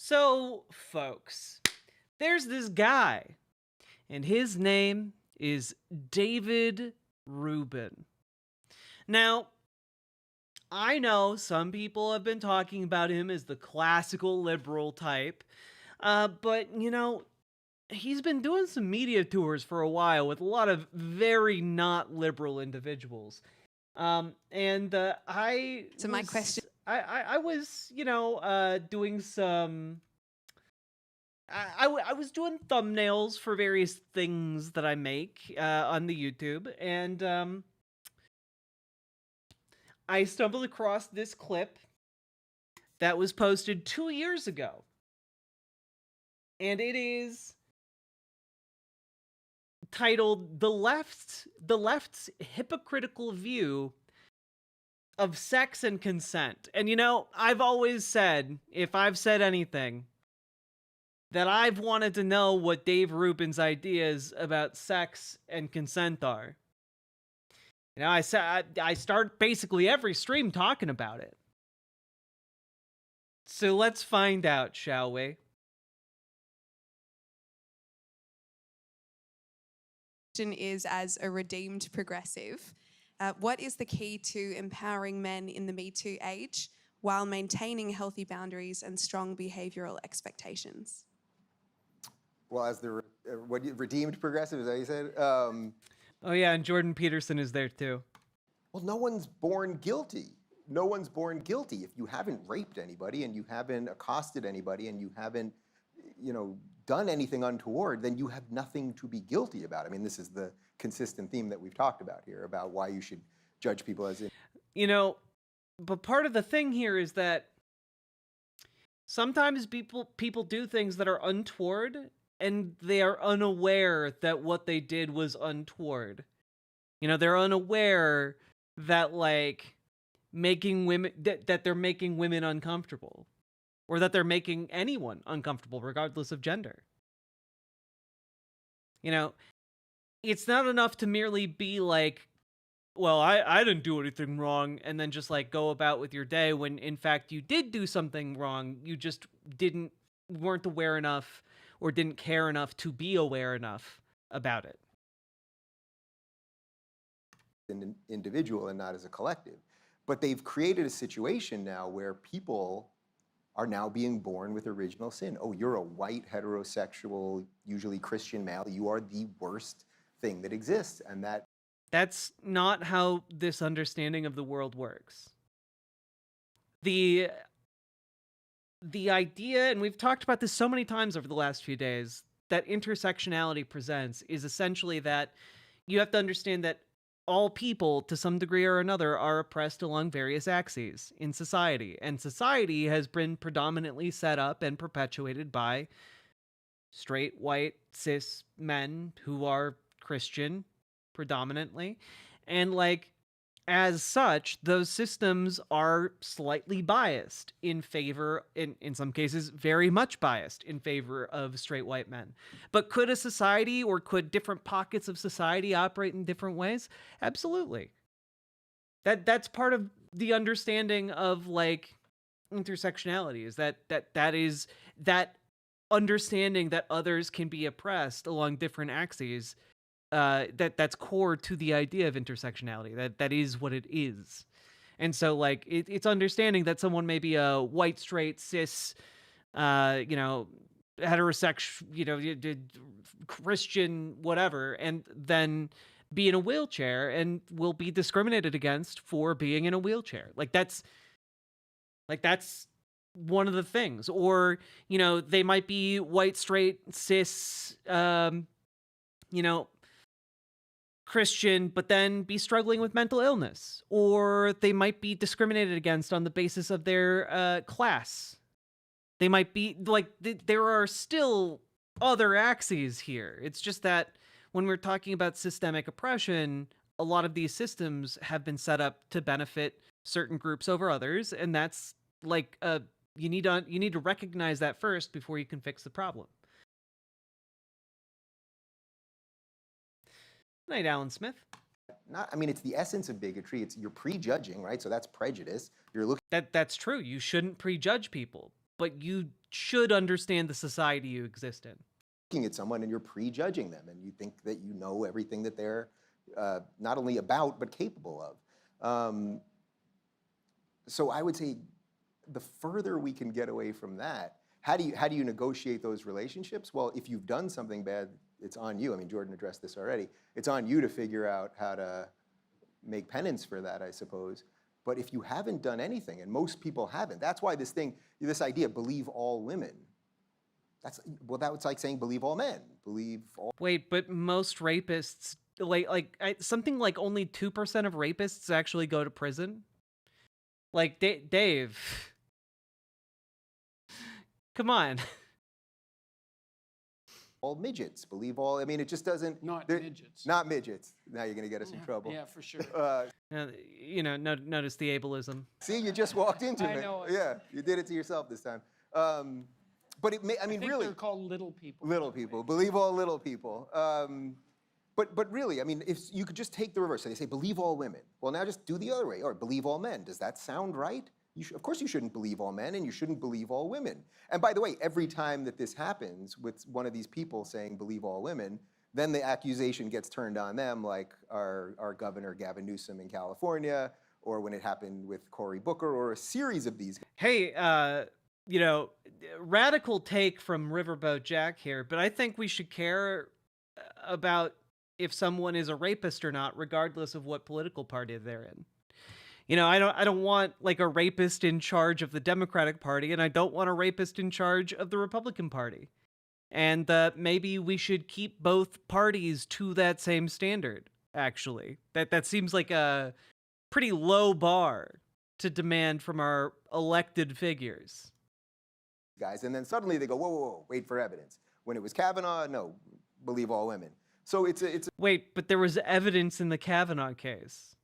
So, folks, there's this guy, and his name is David Rubin. Now, I know some people have been talking about him as the classical liberal type, but, he's been doing some media tours for a while with a lot of very not liberal individuals. I So my question, I was, doing some. I was doing thumbnails for various things that I make on the YouTube, and I stumbled across this clip that was posted 2 years ago, and it is titled "The Left's Hypocritical View of Sex and Consent." And I've always said, if I've said anything, that I've wanted to know what Dave Rubin's ideas about sex and consent are. I start basically every stream talking about it. So let's find out, shall we? is as a redeemed progressive, what is the key to empowering men in the Me Too age while maintaining healthy boundaries and strong behavioral expectations? Well, as the redeemed progressive, is that what you said? Oh yeah, and Jordan Peterson is there too. Well, no one's born guilty. No one's born guilty. If you haven't raped anybody and you haven't accosted anybody and you haven't, done anything untoward, then you have nothing to be guilty about. I mean, this is the consistent theme that we've talked about here about why you should judge people as But part of the thing here is that sometimes people do things that are untoward, and they are unaware that what they did was untoward. They're unaware that making women that they're making women uncomfortable, or that they're making anyone uncomfortable regardless of gender. It's not enough to merely be like, well, I didn't do anything wrong, and then just go about with your day when in fact you did do something wrong. You just weren't aware enough or didn't care enough to be aware enough about it. An individual and not as a collective. But they've created a situation now where people are now being born with original sin. Oh, you're a white, heterosexual, usually Christian male. You are the worst thing that exists. And that's not how this understanding of the world works. The idea, and we've talked about this so many times over the last few days, that intersectionality presents is essentially that you have to understand that all people, to some degree or another, are oppressed along various axes in society. And society has been predominantly set up and perpetuated by straight, white, cis men who are Christian, predominantly. And as such, those systems are slightly biased in favor, in some cases, very much biased in favor of straight white men. But could a society, or could different pockets of society operate in different ways? Absolutely. That's part of the understanding of intersectionality, is that understanding that others can be oppressed along different axes. That's core to the idea of intersectionality. That is what it is. And so it's understanding that someone may be a white, straight, cis, heterosexual, Christian, whatever, and then be in a wheelchair and will be discriminated against for being in a wheelchair. That's one of the things. Or, they might be white, straight, cis, Christian, but then be struggling with mental illness, or they might be discriminated against on the basis of their class. They might be there are still other axes here. It's just that when we're talking about systemic oppression, a lot of these systems have been set up to benefit certain groups over others, and that's you need to recognize that first before you can fix the problem. Night, Alan Smith. It's the essence of bigotry. You're prejudging, right? So that's prejudice. You're looking. That's true. You shouldn't prejudge people, but you should understand the society you exist in. Looking at someone and you're prejudging them, and you think that you know everything that they're not only about but capable of. So I would say the further we can get away from that, how do you negotiate those relationships? Well, if you've done something bad, it's on you. I mean, Jordan addressed this already. It's on you to figure out how to make penance for that, I suppose. But if you haven't done anything, and most people haven't, that's why this idea, believe all women, that's like saying believe all men, believe all. Wait, but most rapists, something like only 2% of rapists actually go to prison? Like, Dave, come on. All midgets, believe all, I mean, it just doesn't. Not midgets. Not midgets. Now you're gonna get us in trouble. Yeah, for sure. Notice the ableism. See, you just walked into it. I know it. Yeah, you did it to yourself this time. But I mean, think really. they're called little people. Little people, believe all little people. But really, I mean, if you could just take the reverse, so they say believe all women. Well, now just do the other way, or believe all men. Does that sound right? Of course you shouldn't believe all men, and you shouldn't believe all women. And by the way, every time that this happens with one of these people saying believe all women, then the accusation gets turned on them, like our governor Gavin Newsom in California, or when it happened with Cory Booker, or a series of these. Hey, radical take from Riverboat Jack here, but I think we should care about if someone is a rapist or not, regardless of what political party they're in. I don't want like a rapist in charge of the Democratic Party, and I don't want a rapist in charge of the Republican Party. And maybe we should keep both parties to that same standard, actually. That seems like a pretty low bar to demand from our elected figures. Guys, and then suddenly they go, whoa, whoa, whoa, wait for evidence. When it was Kavanaugh, no, believe all women. So it's a Wait, but there was evidence in the Kavanaugh case.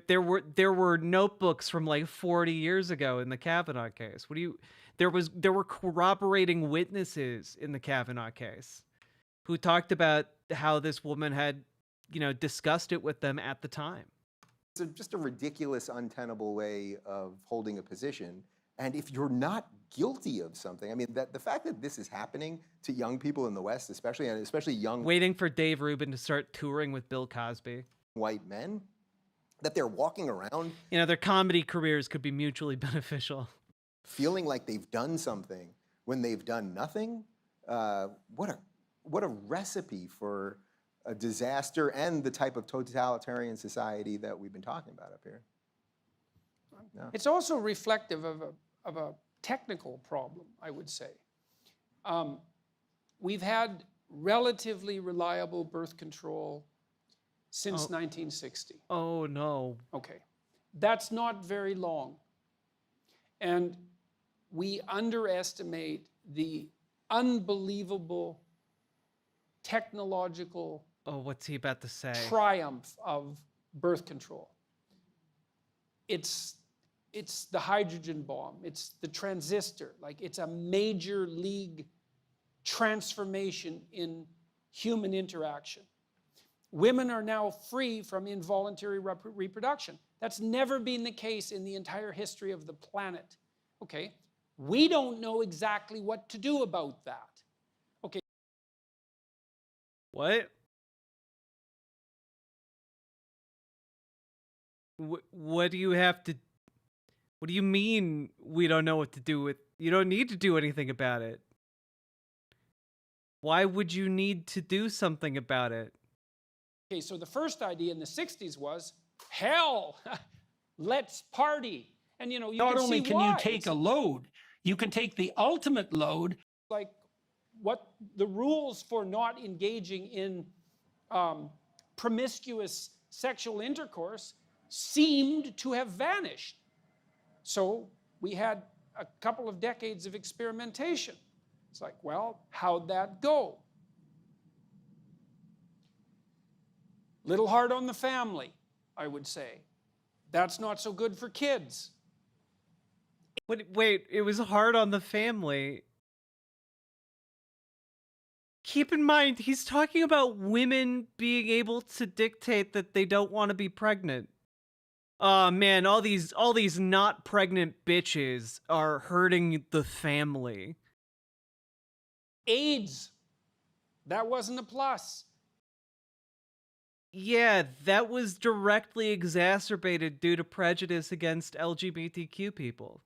There were notebooks from like 40 years ago in the Kavanaugh case. There were corroborating witnesses in the Kavanaugh case who talked about how this woman had, discussed it with them at the time. It's just a ridiculous, untenable way of holding a position. And if you're not guilty of something, I mean, the fact that this is happening to young people in the West, especially young. Waiting for Dave Rubin to start touring with Bill Cosby. White men, that they're walking around. Their comedy careers could be mutually beneficial. Feeling like they've done something when they've done nothing. What a recipe for a disaster and the type of totalitarian society that we've been talking about up here. No. It's also reflective of a technical problem, I would say. We've had relatively reliable birth control since 1960. Oh, no. Okay. That's not very long. And we underestimate the unbelievable technological Oh, what's he about to say? triumph of birth control. It's the hydrogen bomb. It's the transistor. Like, it's a major league transformation in human interaction. Women are now free from involuntary reproduction. That's never been the case in the entire history of the planet. Okay, we don't know exactly what to do about that. Okay. What? What do you have to... What do you mean we don't know what to do with... You don't need to do anything about it. Why would you need to do something about it? Okay, so the first idea in the 60s was, hell, let's party. And you Not can only see can why. you take a load, you can take the ultimate load. Like, what the rules for not engaging in promiscuous sexual intercourse seemed to have vanished. So we had a couple of decades of experimentation. It's like, well, how'd that go? Little hard on the family, I would say. That's not so good for kids. Wait, it was hard on the family. Keep in mind, he's talking about women being able to dictate that they don't want to be pregnant. Oh man, all these not pregnant bitches are hurting the family. AIDS, that wasn't a plus. Yeah, that was directly exacerbated due to prejudice against LGBTQ people.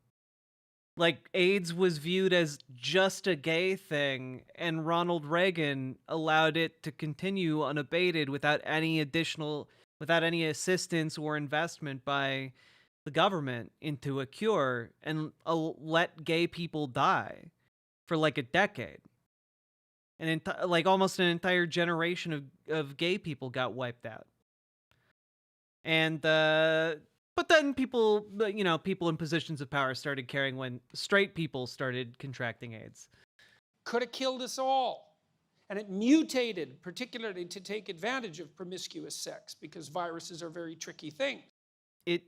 Like, AIDS was viewed as just a gay thing, and Ronald Reagan allowed it to continue unabated without any assistance or investment by the government into a cure, and let gay people die for like a decade. Like almost an entire generation of gay people got wiped out. And but then people, people in positions of power started caring when straight people started contracting AIDS. Could have killed us all. And it mutated, particularly to take advantage of promiscuous sex, because viruses are very tricky things. It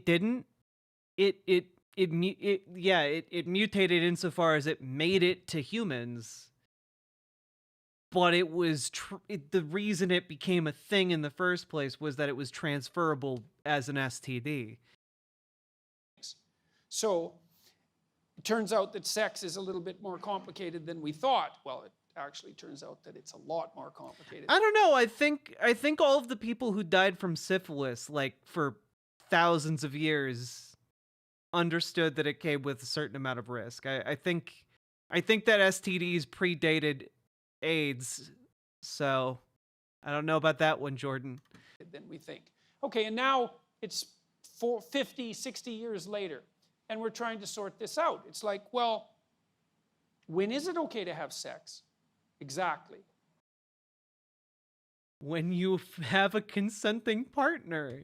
didn't. It mutated insofar as it made it to humans. But it was the reason it became a thing in the first place was that it was transferable as an STD. So it turns out that sex is a little bit more complicated than we thought. Well, it actually turns out that it's a lot more complicated. I don't know. I think all of the people who died from syphilis, like for thousands of years, understood that it came with a certain amount of risk. I think that STDs predated AIDS, so I don't know about that one, Jordan. Than we think. Okay, and now it's 50, 60 years later, and we're trying to sort this out. It's like, well, when is it okay to have sex? Exactly. When you have a consenting partner.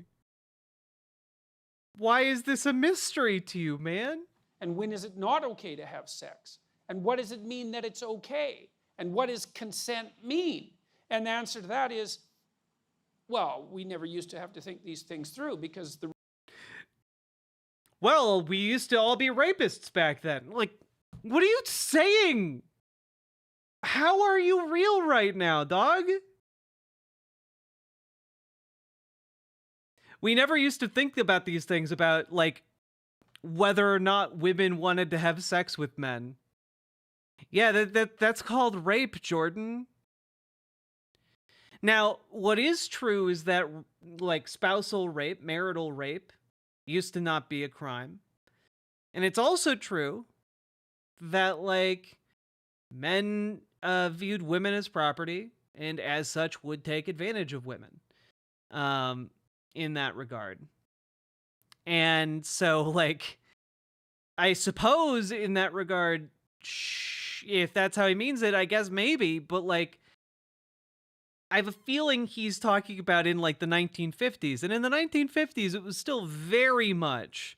Why is this a mystery to you, man? And when is it not okay to have sex? And what does it mean that it's okay? And what does consent mean? And the answer to that is, well, we never used to have to think these things through because Well, we used to all be rapists back then. Like, what are you saying? How are you real right now, dog? We never used to think about these things about, like, whether or not women wanted to have sex with men. Yeah, that's called rape, Jordan. Now, what is true is that, like, spousal rape, marital rape, used to not be a crime. And it's also true that, like, men viewed women as property and as such would take advantage of women in that regard. And so, like, I suppose in that regard, if that's how he means it, I guess maybe, but, like, I have a feeling he's talking about in, like, the 1950s. And in the 1950s, it was still very much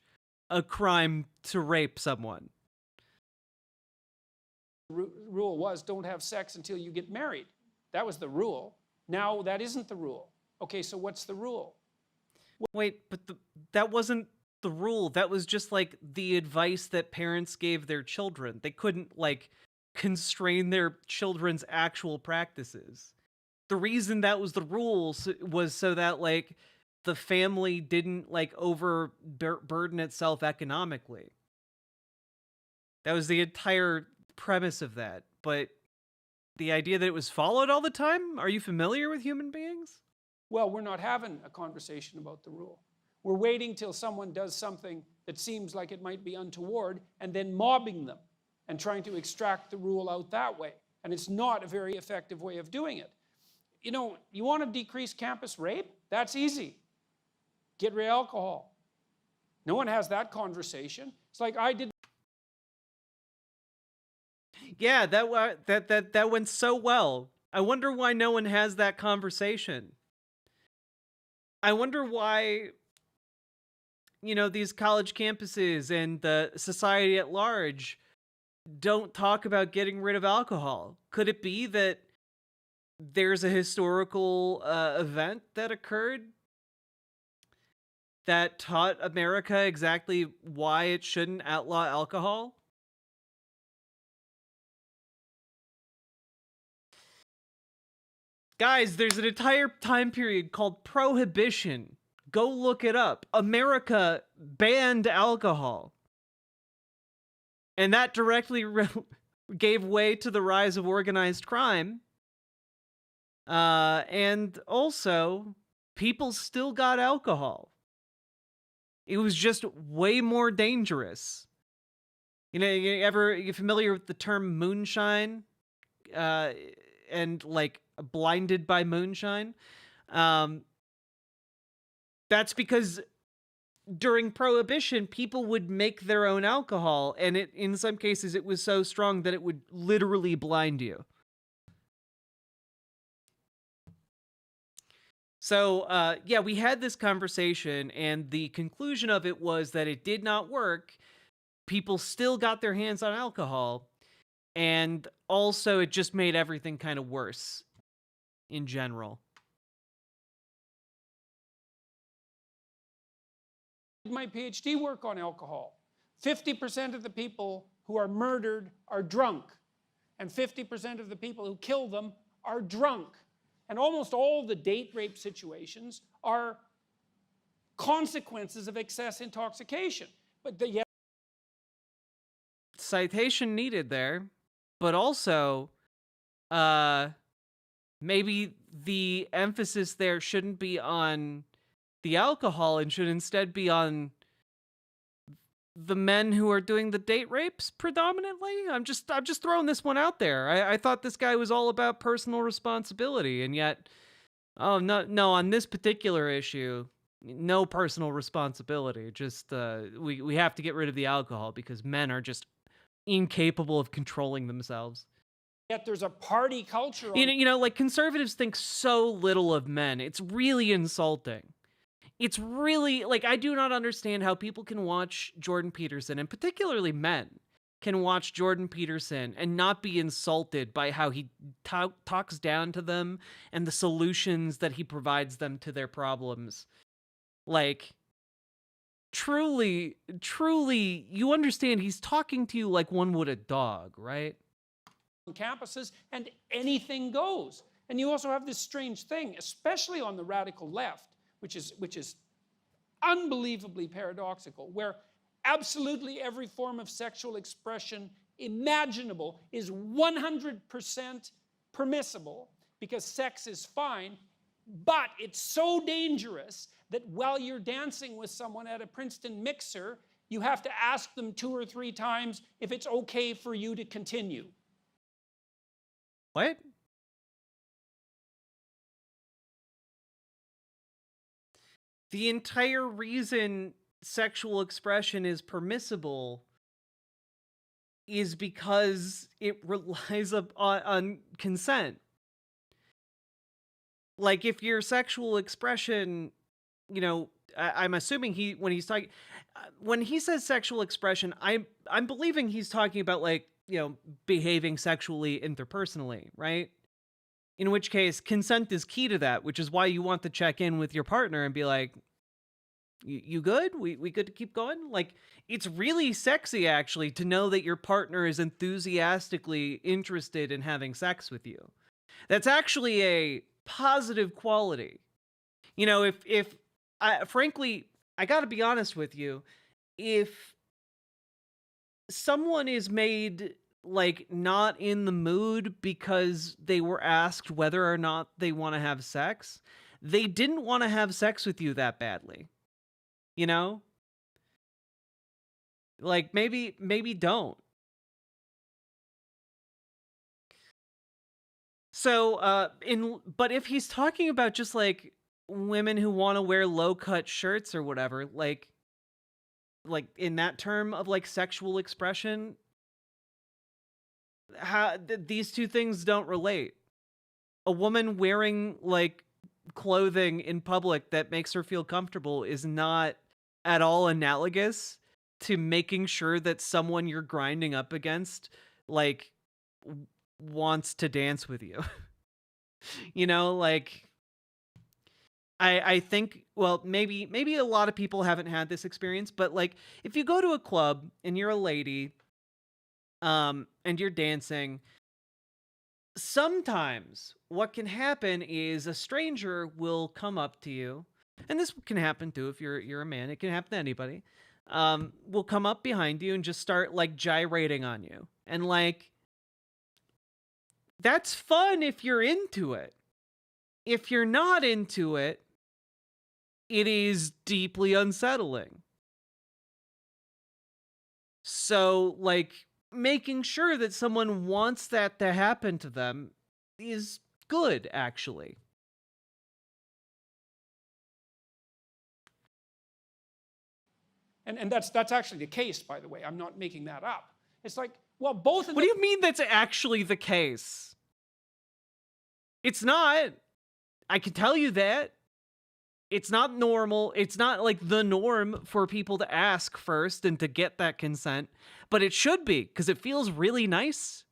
a crime to rape someone. rule was don't have sex until you get married. That was the rule. Now that isn't the rule. Okay, so what's the rule? Wait, but that wasn't the rule. That was just, like, the advice that parents gave their children. They couldn't, like, constrain their children's actual practices. The reason that was the rule was so that, like, the family didn't, like, overburden itself economically. That was the entire premise of that. But the idea that it was followed all the time? Are you familiar with human beings? Well, we're not having a conversation about the rule. We're waiting till someone does something that seems like it might be untoward and then mobbing them and trying to extract the rule out that way. And it's not a very effective way of doing it. You know, you want to decrease campus rape? That's easy. Get rid of alcohol. No one has that conversation. It's like I did. Yeah, that went so well. I wonder why no one has that conversation. I wonder why, these college campuses and the society at large don't talk about getting rid of alcohol. Could it be that there's a historical event that occurred that taught America exactly why it shouldn't outlaw alcohol? Guys, there's an entire time period called Prohibition. Go look it up. America banned alcohol. And that directly gave way to the rise of organized crime. And also, people still got alcohol. It was just way more dangerous. You know, you familiar with the term moonshine? And like blinded by moonshine? That's because during Prohibition, people would make their own alcohol, and in some cases it was so strong that it would literally blind you. So, yeah, we had this conversation, and the conclusion of it was that it did not work. People still got their hands on alcohol, and also it just made everything kind of worse in general. My PhD work on alcohol. 50% of the people who are murdered are drunk, and 50% of the people who kill them are drunk. And almost all the date rape situations are consequences of excess intoxication. But the Citation needed there, but also, maybe the emphasis there shouldn't be on the alcohol and should instead be on the men who are doing the date rapes predominantly. I'm just throwing this one out there. I thought this guy was all about personal responsibility, and yet, oh no, on this particular issue, no personal responsibility. Just we have to get rid of the alcohol because men are just incapable of controlling themselves. yet there's a party culture. You know, like conservatives think so little of men. It's really insulting. It's really, like, I do not understand how people can watch Jordan Peterson, and particularly men, can watch Jordan Peterson and not be insulted by how he talks down to them and the solutions that he provides them to their problems. Like, truly, you understand he's talking to you like one would a dog, right? Campuses, and anything goes. And you also have this strange thing, especially on the radical left, which is unbelievably paradoxical, where absolutely every form of sexual expression imaginable is 100% permissible because sex is fine, but it's so dangerous that while you're dancing with someone at a Princeton mixer, you have to ask them 2 or 3 times if it's okay for you to continue. What? The entire reason sexual expression is permissible is because it relies on consent. Like, if your sexual expression, you know, I'm assuming when he says sexual expression, I'm believing he's talking about, like, you know, behaving sexually interpersonally, right? In which case, consent is key to that, which is why you want to check in with your partner and be like, you good? We good to keep going? Like, it's really sexy, actually, to know that your partner is enthusiastically interested in having sex with you. That's actually a positive quality. You know, frankly, I gotta be honest with you, if someone is made, like, not in the mood because they were asked whether or not they want to have sex, they didn't want to have sex with you that badly. You know? Like, maybe don't. So, but if he's talking about just, like, women who want to wear low-cut shirts or whatever, like in that term of, like, sexual expression, these two things don't relate. A woman wearing, like, clothing in public that makes her feel comfortable is not at all analogous to making sure that someone you're grinding up against, like, wants to dance with you. You know, like, I think, well, maybe a lot of people haven't had this experience, but, like, if you go to a club and you're a lady, and you're dancing, sometimes what can happen is a stranger will come up to you, and this can happen too if you're a man. It can happen to anybody. Will come up behind you and just start like gyrating on you, and like that's fun if you're into it. If you're not into it, it is deeply unsettling. So, like, making sure that someone wants that to happen to them is good, actually. And that's actually the case, by the way. I'm not making that up. It's like, well, both of What them. do you mean that's actually the case? It's not. I can tell you that. It's not normal. It's not like the norm for people to ask first and to get that consent, but it should be because it feels really nice.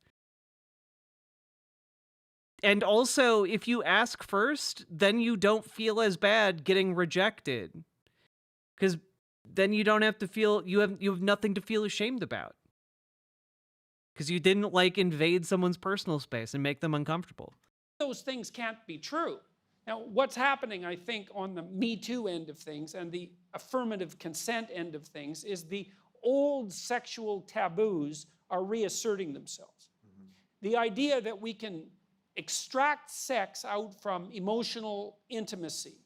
And also, if you ask first, then you don't feel as bad getting rejected. Because then you don't have to feel, you have nothing to feel ashamed about. Because you didn't like invade someone's personal space and make them uncomfortable. Those things can't be true. Now, what's happening, I think, on the Me Too end of things and the affirmative consent end of things is the old sexual taboos are reasserting themselves. The idea that we can extract sex out from emotional intimacy,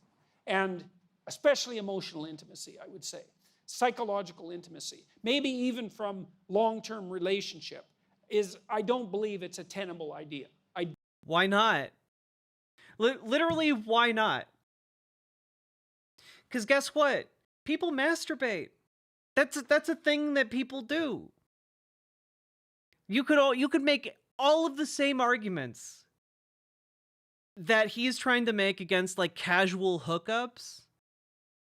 and especially emotional intimacy, I would say, psychological intimacy, maybe even from long-term relationship, I don't believe it's a tenable idea. Why not? Literally, why not? Because guess what? People masturbate. That's a thing that people do. You could make all of the same arguments that he's trying to make against like casual hookups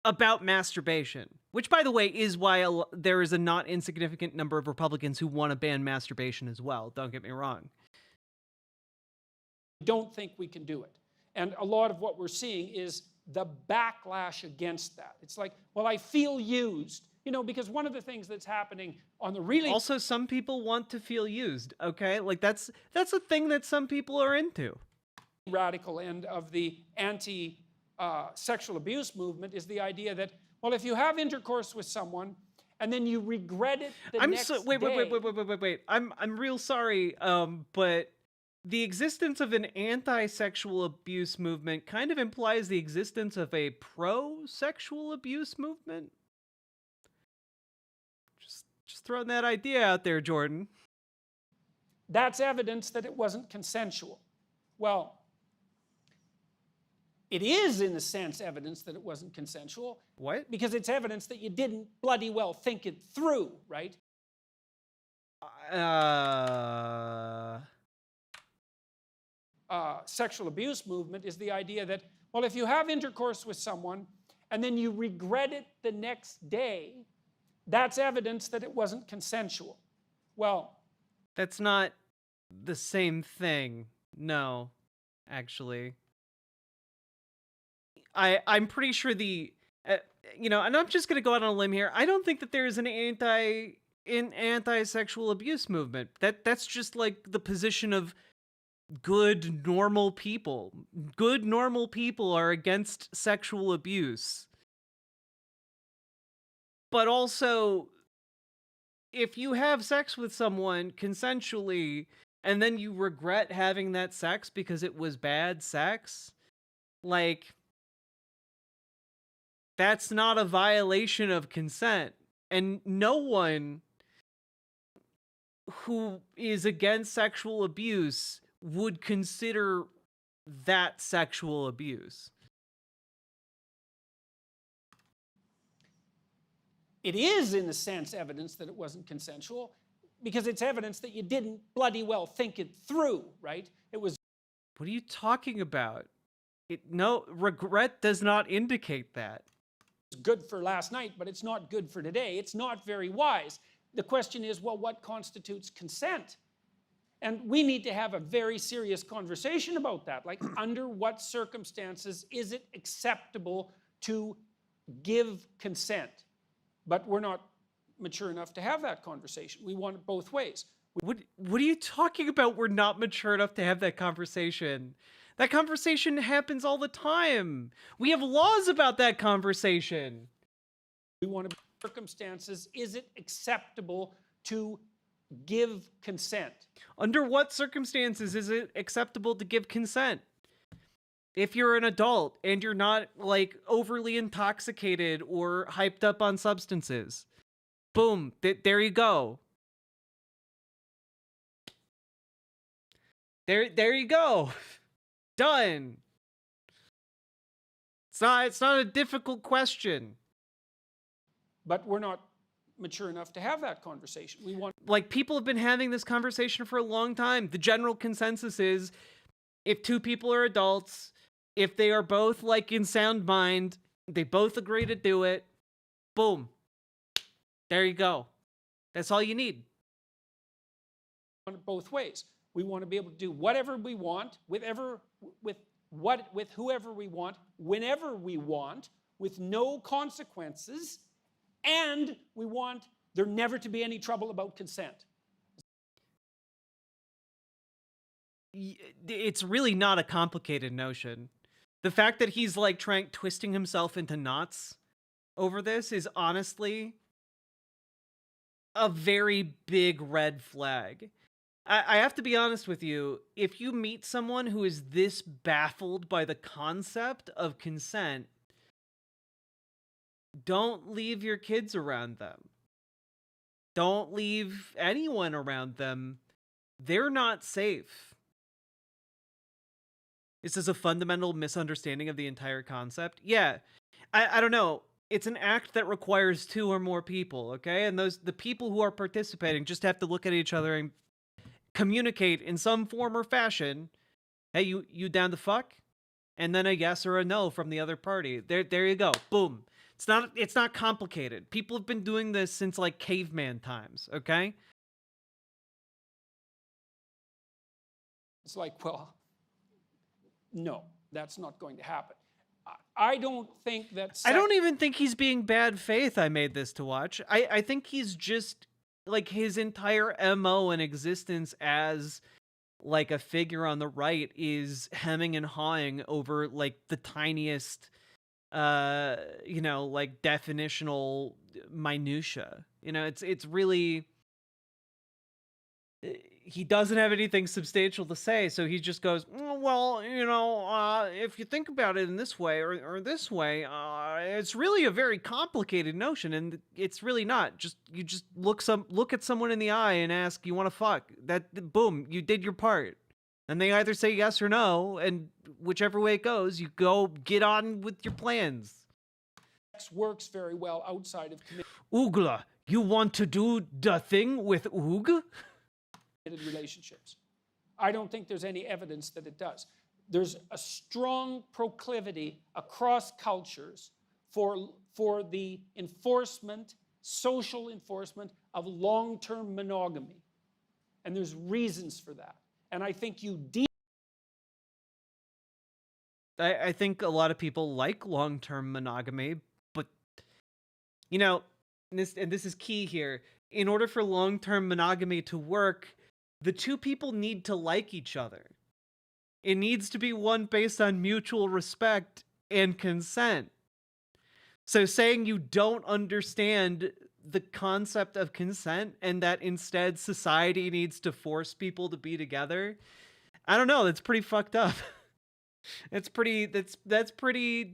about masturbation, which by the way is why there is a not insignificant number of Republicans who want to ban masturbation as well. Don't get me wrong. I don't think we can do it. And a lot of what we're seeing is the backlash against that. It's like, well, I feel used. You know, because one of the things that's happening on the really... Also, some people want to feel used, okay? Like, that's a thing that some people are into. Radical end of the anti-sexual abuse movement is the idea that, well, if you have intercourse with someone and then you regret it the next day... Wait. I'm real sorry, but the existence of an anti-sexual abuse movement kind of implies the existence of a pro-sexual abuse movement. Just throwing that idea out there, Jordan. That's evidence that it wasn't consensual. Well, it is, in a sense, evidence that it wasn't consensual. What? Because it's evidence that you didn't bloody well think it through, right? Sexual abuse movement is the idea that, well, if you have intercourse with someone and then you regret it the next day, that's evidence that it wasn't consensual. Well, that's not the same thing. No, actually. I'm pretty sure and I'm just going to go out on a limb here. I don't think that there is an anti-sexual abuse movement. That's just like the position of good, normal people. Good, normal people are against sexual abuse. But also, if you have sex with someone consensually, and then you regret having that sex because it was bad sex, like, that's not a violation of consent. And no one who is against sexual abuse would consider that sexual abuse. It is, in a sense, evidence that it wasn't consensual because it's evidence that you didn't bloody well think it through, right? It was... What are you talking about? No, regret does not indicate that. It's good for last night, but it's not good for today. It's not very wise. The question is, well, what constitutes consent? And we need to have a very serious conversation about that. Like, under what circumstances is it acceptable to give consent? But we're not mature enough to have that conversation. We want it both ways. What are you talking about? We're not mature enough to have that conversation. That conversation happens all the time. We have laws about that conversation. We want to be circumstances. Is it acceptable to give consent? Under what circumstances is it acceptable to give consent? If you're an adult and you're not like overly intoxicated or hyped up on substances. Boom, there you go. There you go. Done. It's not a difficult question. But we're not mature enough to have that conversation. We want, Like, people have been having this conversation for a long time. The general consensus is if two people are adults, if they are both like in sound mind, they both agree to do it, boom. There you go. That's all you need. it both ways. We want to be able to do whatever we want, with whoever we want, whenever we want, with no consequences, and we want there never to be any trouble about consent. It's really not a complicated notion. The fact that he's like twisting himself into knots over this is honestly a very big red flag. I have to be honest with you. If you meet someone who is this baffled by the concept of consent, don't leave your kids around them. Don't leave anyone around them. They're not safe. This is a fundamental misunderstanding of the entire concept. Yeah, I don't know. It's an act that requires two or more people, okay? And the people who are participating just have to look at each other and communicate in some form or fashion. Hey, you down to fuck? And then a yes or a no from the other party. There you go. Boom. It's not complicated. People have been doing this since like caveman times, okay? It's like, well, no, that's not going to happen. I don't think that... I don't even think he's being bad faith. I made this to watch. I think he's just like his entire MO and existence as like a figure on the right is hemming and hawing over like the tiniest like definitional minutia. It's really, he doesn't have anything substantial to say, so he just goes, well, if you think about it in this way or this way, it's really a very complicated notion, and it's really not. You just look at someone in the eye and ask, you want to fuck? That, boom, you did your part. And they either say yes or no, and whichever way it goes, you go get on with your plans. Sex works very well outside of committed Oogla, you want to do the thing with Oog? relationships. I don't think there's any evidence that it does. There's a strong proclivity across cultures for the enforcement, social enforcement of long-term monogamy. And there's reasons for that. And I think I think a lot of people like long-term monogamy, but and this is key here. In order for long-term monogamy to work, the two people need to like each other. It needs to be one based on mutual respect and consent. So saying you don't understand the concept of consent and that instead society needs to force people to be together, I don't know, that's pretty fucked up. That's pretty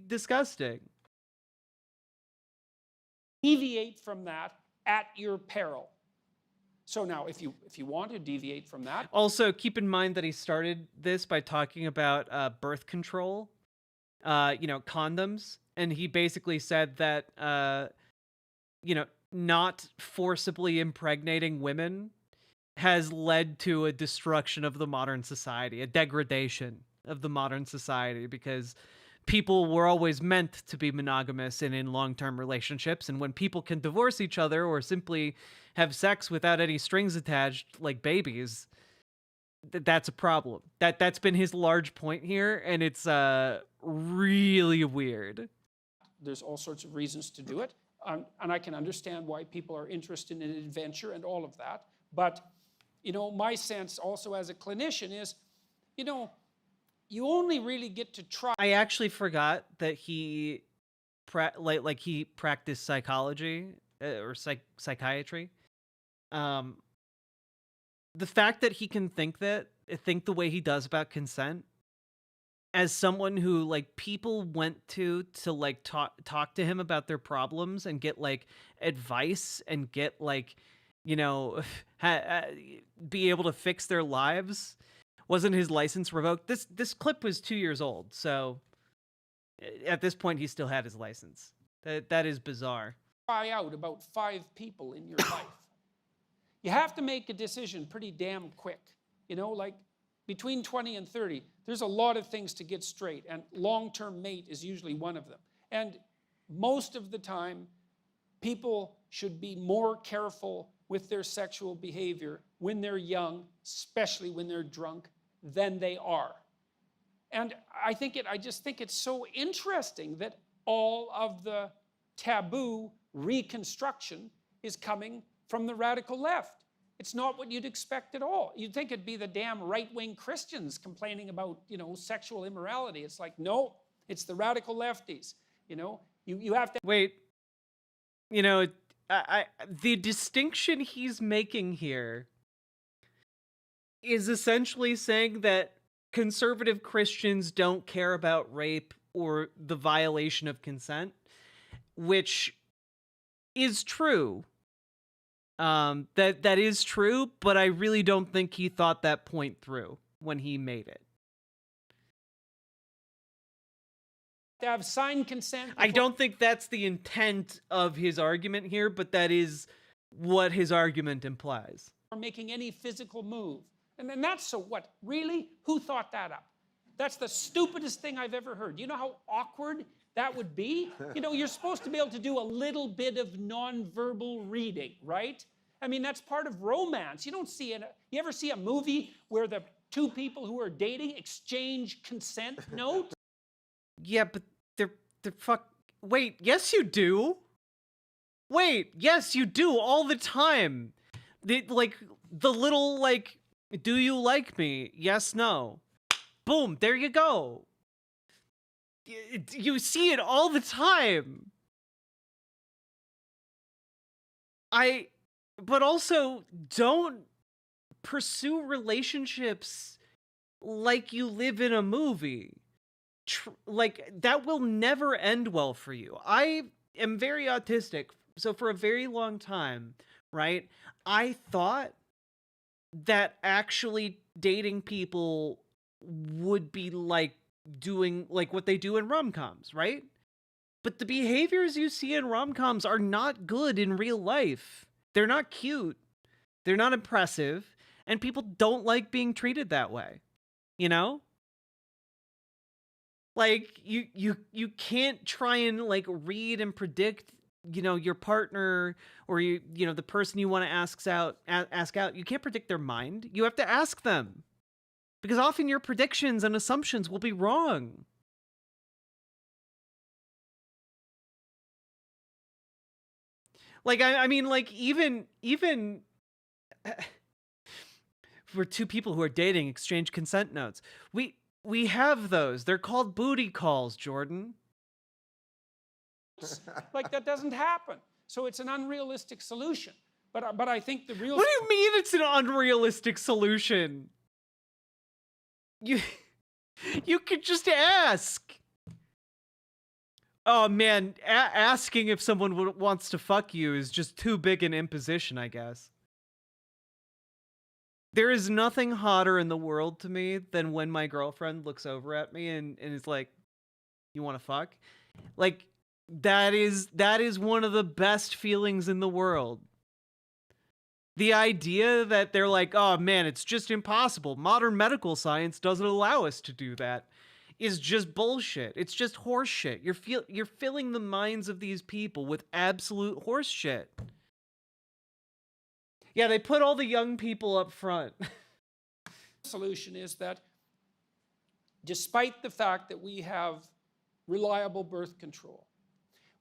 disgusting. deviate from that at your peril. So now, if you want to deviate from that... Also, keep in mind that he started this by talking about birth control, condoms. And he basically said that, not forcibly impregnating women has led to a destruction of the modern society, a degradation of the modern society, because people were always meant to be monogamous and in long-term relationships. And when people can divorce each other or simply have sex without any strings attached, like babies, that's a problem. That's been his large point here, and it's really weird. There's all sorts of reasons to do it, and I can understand why people are interested in adventure and all of that. But my sense also as a clinician is, you only really get to try. I actually forgot that he he practiced psychology or psychiatry. The fact that he can think the way he does about consent, as someone who like people went to like talk to him about their problems and get like advice and get like be able to fix their lives, wasn't his license revoked? This clip was 2 years old, so at this point he still had his license. That is bizarre. Try out about 5 people in your life. You have to make a decision pretty damn quick. Like between 20 and 30, there's a lot of things to get straight, and long-term mate is usually one of them. And most of the time, people should be more careful with their sexual behavior when they're young, especially when they're drunk, than they are. And I just think it's so interesting that all of the taboo reconstruction is coming from the radical left. It's not what you'd expect at all. You'd think it'd be the damn right-wing Christians complaining about, sexual immorality. It's like, no, it's the radical lefties. You have to... Wait, the distinction he's making here is essentially saying that conservative Christians don't care about rape or the violation of consent, which is true. That is true, but I really don't think he thought that point through when he made it. To have signed consent. I don't think that's the intent of his argument here, but that is what his argument implies. Or making any physical move. And then that's so what? Really? Who thought that up? That's the stupidest thing I've ever heard. You know how awkward that would be? You're supposed to be able to do a little bit of nonverbal reading, right? I mean, that's part of romance. You ever see a movie where the 2 people who are dating exchange consent notes? Yeah, but they're wait, yes you do. Wait, yes you do all the time. The little do you like me? Yes, no. Boom, there you go. You see it all the time. But also, don't pursue relationships like you live in a movie. That will never end well for you. I am very autistic, so for a very long time, right, I thought that actually dating people would be like doing like what they do in rom-coms, right? But the behaviors you see in rom-coms are not good in real life. They're not cute. They're not impressive, and people don't like being treated that way. Like you can't try and like read and predict, your partner or the person you want to ask out. You can't predict their mind. You have to ask them. Because often your predictions and assumptions will be wrong. Like, I mean, like, even for 2 people who are dating, exchange consent notes. We have those. They're called booty calls, Jordan. Like, that doesn't happen. So it's an unrealistic solution. But I think the real... What do you mean it's an unrealistic solution? You could just ask. Oh man, asking if someone wants to fuck you is just too big an imposition, I guess. There is nothing hotter in the world to me than when my girlfriend looks over at me and is like, "You want to fuck?" Like, that is one of the best feelings in the world. The idea that they're like, "Oh man, it's just impossible. Modern medical science doesn't allow us to do that," is just bullshit. It's just horse shit. You're filling the minds of these people with absolute horse shit. Yeah, they put all the young people up front. The solution is that despite the fact that we have reliable birth control,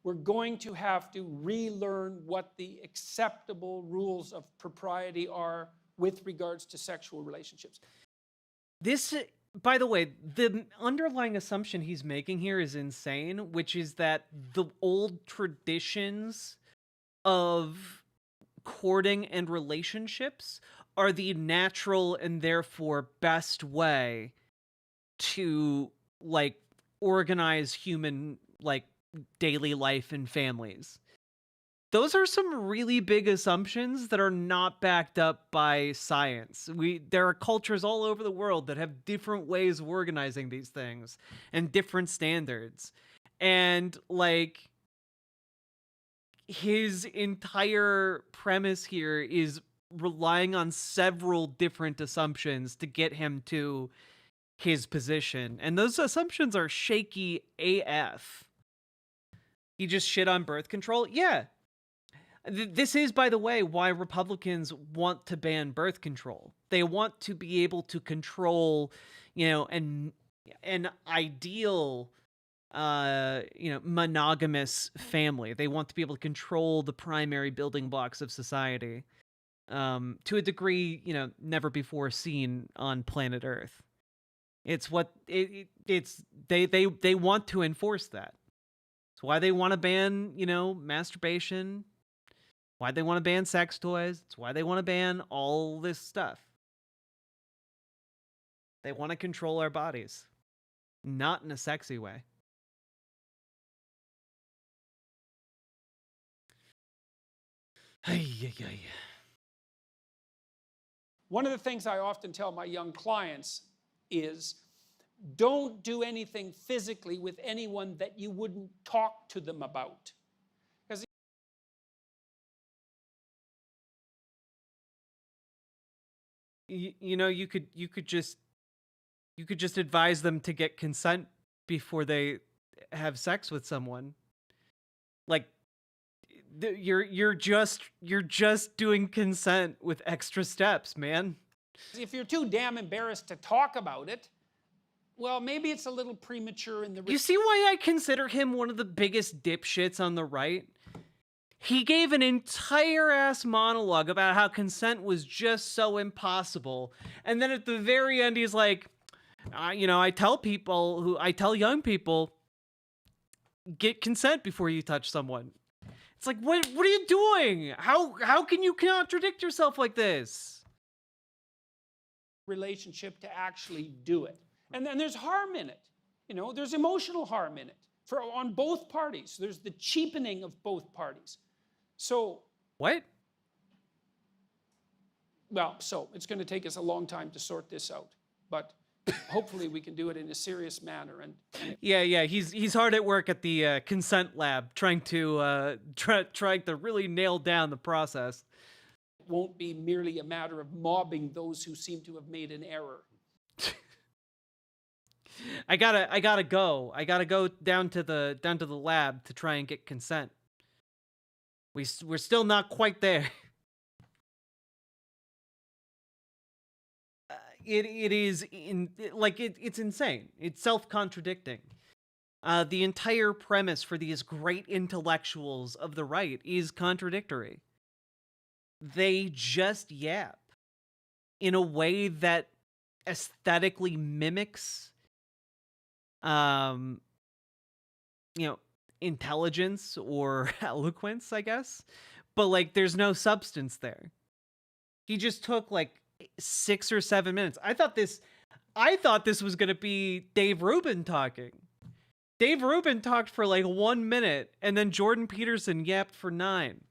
we're going to have to relearn what the acceptable rules of propriety are with regards to sexual relationships. This, by the way, the underlying assumption he's making here is insane, which is that the old traditions of courting and relationships are the natural and therefore best way to like organize human like daily life and families. Those are some really big assumptions that are not backed up by science. There are cultures all over the world that have different ways of organizing these things and different standards. And like his entire premise here is relying on several different assumptions to get him to his position. And those assumptions are shaky AF. He just shit on birth control? Yeah. This is, by the way, why Republicans want to ban birth control. They want to be able to control, an ideal, monogamous family. They want to be able to control the primary building blocks of society, to a degree, never before seen on planet Earth. It's what they want to enforce that. It's why they want to ban, masturbation. Why they want to ban sex toys. It's why they want to ban all this stuff. They want to control our bodies. Not in a sexy way. One of the things I often tell my young clients is don't do anything physically with anyone that you wouldn't talk to them about. You could just advise them to get consent before they have sex with someone. Like you're just doing consent with extra steps, man. If you're too damn embarrassed to talk about it, well, maybe it's a little premature in the... You see why I consider him one of the biggest dipshits on the right? He gave an entire ass monologue about how consent was just so impossible. And then at the very end, he's like, I tell young people, get consent before you touch someone. It's like, what are you doing? How can you contradict yourself like this? Relationship to actually do it. And then there's harm in it. There's emotional harm in it on both parties. There's the cheapening of both parties. So what? Well, so it's going to take us a long time to sort this out, but hopefully we can do it in a serious manner. And yeah, he's hard at work at the consent lab, trying to really nail down the process. It won't be merely a matter of mobbing those who seem to have made an error. I gotta go. I gotta go down to the lab to try and get consent. We're still not quite there. It's insane. It's self-contradicting. The entire premise for these great intellectuals of the right is contradictory. They just yap in a way that aesthetically mimics intelligence or eloquence, I guess, but like there's no substance there. He just took like 6 or 7 minutes. I thought this was gonna be Dave Rubin talking. Dave Rubin talked for like 1 minute, and then Jordan Peterson yapped for 9.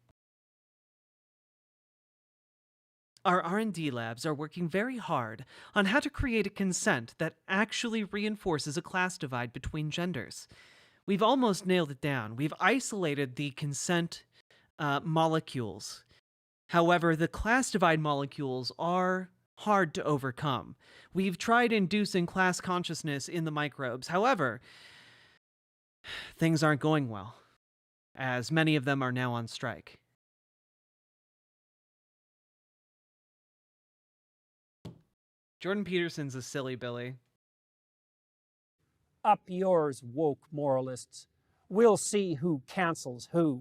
Our R&D labs are working very hard on how to create a consent that actually reinforces a class divide between genders. We've almost nailed it down. We've isolated the consent molecules. However, the class divide molecules are hard to overcome. We've tried inducing class consciousness in the microbes. However, things aren't going well, as many of them are now on strike. Jordan Peterson's a silly Billy. Up yours, woke moralists. We'll see who cancels who.